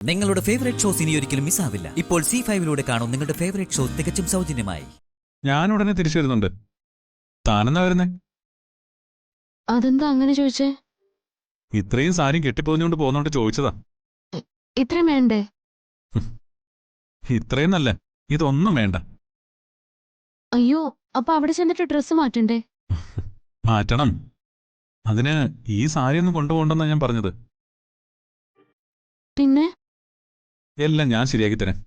നിങ്ങളുടെ favourite shows ഇനി ഒരിക്കലും മിസ്സാവില്ല. ഇപ്പോൾ C5-ലൂടെ കാണും നിങ്ങളുടെ ഫേവറേറ്റ് ഷോ തികച്ചും സൗജന്യമായി. ഞാൻ ഉടനെ തിരിച്ചു വരുന്നുണ്ട്. താനെന്നാ വരുന്നേ? അതെന്താ അങ്ങനെ ചോദിച്ചേ? ഇത്രയും സാരി കെട്ടിപ്പോഞ്ഞുകൊണ്ട് പോകുന്നോണ്ട് ചോദിച്ചതാ. ഇത്രയും വേണ്ടേ? ഇത്രയും നല്ല ഇതൊന്നും വേണ്ട. അയ്യോ, അപ്പൊ അവിടെ ചെന്നിട്ട് ഡ്രസ്സ് മാറ്റണ്ടേ? മാറ്റണം. അതിന് ഈ സാരി ഒന്നും കൊണ്ടുപോകണ്ടെന്നാ ഞാൻ പറഞ്ഞത്. പിന്നെ എല്ലാം ഞാൻ ശരിയാക്കി തരാം.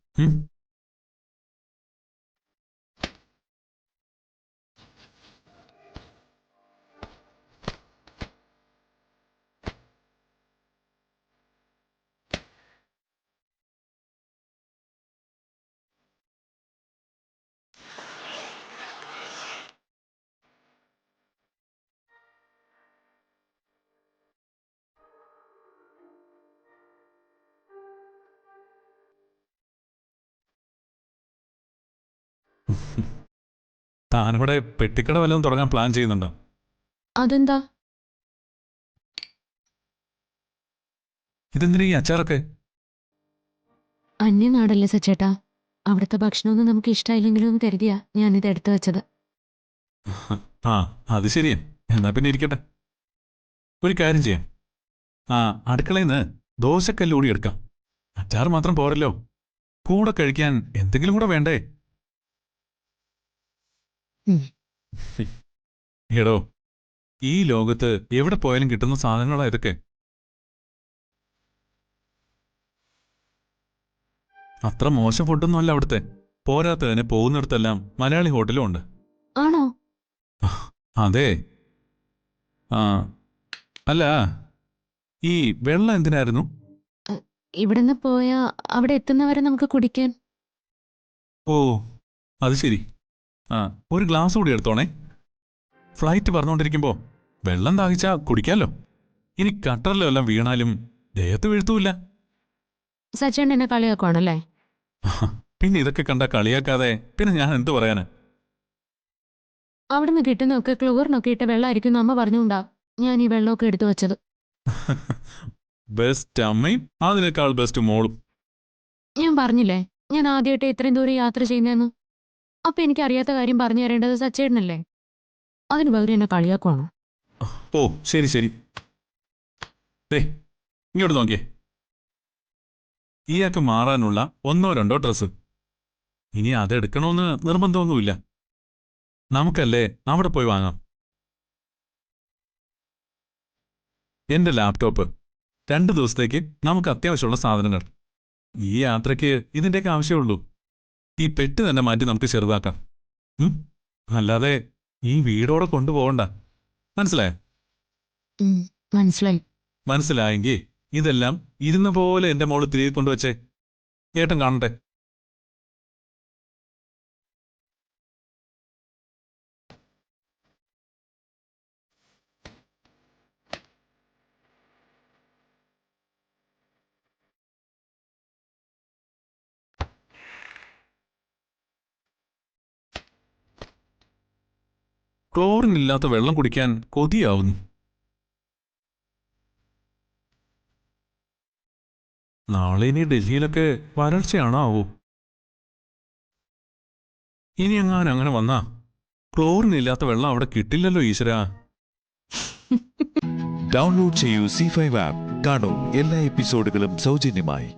താനിവിടെ പെട്ടിക്കട വല്ലതും തുടങ്ങാൻ പ്ലാൻ ചെയ്യുന്നുണ്ടോ? അതെന്താ? ഇതെന്തിനാ ഈ അച്ചാറൊക്കെ? അന്യനാടല്ലേ സച്ചേട്ടാ, അവിടുത്തെ ഭക്ഷണമൊന്നും നമുക്ക് ഇഷ്ടമായില്ലെങ്കിലും എന്ന് കരുതിയാ ഞാനിത് എടുത്തു വെച്ചത്. ആ, അത് ശരിയാ. എന്നാ പിന്നെ ഇരിക്കട്ടെ. ഒരു കാര്യം ചെയ്യാം. അടുക്കളയിൽ നിന്ന് ദോശക്കല്ലൂടി എടുക്കാം. അച്ചാർ മാത്രം പോരല്ലോ, കൂടെ കഴിക്കാൻ എന്തെങ്കിലും കൂടെ വേണ്ടേ? എടോ, ഈ ലോകത്ത് എവിടെ പോയാലും കിട്ടുന്ന സാധനങ്ങളാ ഇതൊക്കെ. അത്ര മോശം ഫുഡൊന്നും അല്ല അവിടുത്തെ. പോരാത്തതിന് പോകുന്നിടത്തെല്ലാം മലയാളി ഹോട്ടലും ഉണ്ട്. ആണോ? അതെ. അല്ല, ഈ വെള്ളം എന്തിനായിരുന്നു? ഇവിടുന്ന് പോയാ അവിടെ എത്തുന്നവരെ നമുക്ക് കുടിക്കാൻ. ഓ, അത് ശരി. ഒരു ഗ്ലാസ് കൂടി എടുത്തോണേ. ഫ്ലൈറ്റ് പറഞ്ഞുകൊണ്ടിരിക്കുമ്പോ വെള്ളം ദാഹിച്ചാ കുടിക്കാലോ. ഇനി കട്ടറിലും എല്ലാം വീണാലും ദേഹത്ത് വീഴ്ത്തൂല്ല. സച്ചേട്ടൻ എന്നെ കളിയാക്കുവാണല്ലേ? പിന്നെ ഇതൊക്കെ കണ്ട കളിയാക്കാതെ പിന്നെ ഞാൻ എന്തു പറയാന്? അവിടുന്ന് കിട്ടുന്നൊക്കെ ക്ലോറിനൊക്കെ ഇട്ട വെള്ളമായിരിക്കും അമ്മ പറഞ്ഞുകൊണ്ടാ ഞാൻ ഈ വെള്ളമൊക്കെ എടുത്തു വെച്ചത്. ബെസ്റ്റ് അമ്മയും അതിനേക്കാൾ ബെസ്റ്റ് മോളും. ഞാൻ പറഞ്ഞില്ലേ ഞാൻ ആദ്യമായിട്ട് ഇത്രയും ദൂരം യാത്ര ചെയ്യുന്നതെന്ന്. അപ്പൊ എനിക്ക് അറിയാത്ത കാര്യം പറഞ്ഞു തരേണ്ടത് സച്ചേട്ടനല്ലേ? അതിന് പകരം എന്നെ കളിയാക്കുവാണോ? ഓ, ശരി ശരി. ദേ, ഇങ്ങോട്ട് നോക്കിയേ. ഈയാൾക്ക് മാറാനുള്ള 1-2 ഡ്രസ്സ്. ഇനി അതെടുക്കണമെന്ന് നിർബന്ധമൊന്നുമില്ല. നമുക്കല്ലേ അവിടെ പോയി വാങ്ങാം. എന്റെ ലാപ്ടോപ്പ്, 2 ദിവസത്തേക്ക് നമുക്ക് അത്യാവശ്യമുള്ള സാധനങ്ങൾ. ഈ യാത്രയ്ക്ക് ഇതിൻ്റെയൊക്കെ ആവശ്യമുള്ളൂ. ഈ പെട്ടി തന്നെ മാറ്റി നമുക്ക് ചെറുതാക്കാം. അല്ലാതെ ഈ വീടോടെ കൊണ്ടുപോകണ്ട. മനസ്സിലായോ? മനസ്സിലായി. മനസ്സിലായെങ്കിൽ ഇതെല്ലാം ഇരുന്ന പോലെ എന്റെ മോള് തിരികെ കൊണ്ടുവച്ചേ. ഏട്ടൻ കാണട്ടെ. ക്ലോറിൻ ഇല്ലാത്ത വെള്ളം കുടിക്കാൻ കൊതിയാവുന്നു. നാളെ ഇനി ഡൽഹിയിലൊക്കെ വരൾച്ചയാണോ ആവോ? ഇനി അങ്ങനെ വന്നാ ക്ലോറിൻ ഇല്ലാത്ത വെള്ളം അവിടെ കിട്ടില്ലല്ലോ ഈശ്വരാ. ഡൗൺലോഡ് ചെയ്യൂ C5 ആപ്പ്. കാണൂ എല്ലാ എപ്പിസോഡുകളും സൗജന്യമായി.